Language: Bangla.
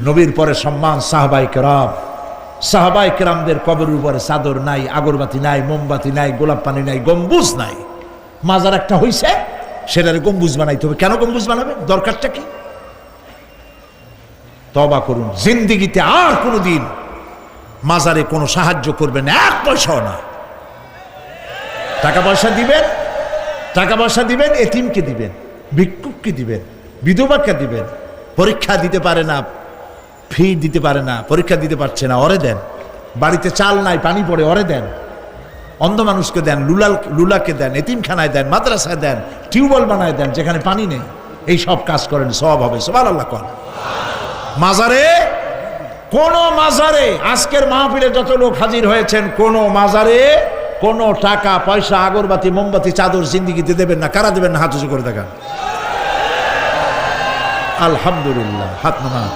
নবীর পরে সম্মান সাহাবায়ে কেরাম। সাহাবায়ে কেরামদের কবরের উপরে চাদর নাই, আগরবাতি নাই, মোমবাতি নাই, গোলাপ পানি নাই, গম্বুজ নাই। মাজার একটা হইছে, সেটারে গম্বুজ বানাইতে হবে। কেন গম্বুজ বানাবে? দরকারটা কি? তওবা করুন, জিন্দেগিতে আর কোনোদিন মাজারে কোনো সাহায্য করবেন না, এক পয়সাও না। টাকা পয়সা দিবেন, টাকা পয়সা দিবেন, এতিমকে দিবেন, ভিক্ষুককে দিবেন, বিধবাকে দিবেন। পরীক্ষা দিতে পারে না, ফি দিতে পারে না, পরীক্ষা দিতে পারছে না, ওরে দেন। বাড়িতে চাল নাই, পানি পড়ে, ওরে দেন। অন্ধ মানুষকে দেন, লুলাকে দেন, এতিমখানায় দেন, মাদ্রাসায় দেন, টিউবওয়েল বানায় দেন যেখানে পানি নেই। এই সব কাজ করেন, সওয়াব হবে। সুবহানাল্লাহ কর। মাজারে, কোন মাজারে, আজকের মাহফিলে যত লোক হাজির হয়েছেন, কোন মাজারে কোন টাকা পয়সা, আগরবাতি, মোমবাতি, চাদর জিন্দেগিতে দেবেন না। কারা দেবেন না? হাত উঁচু করে দেখান। আলহামদুলিল্লাহ, হাত নামান।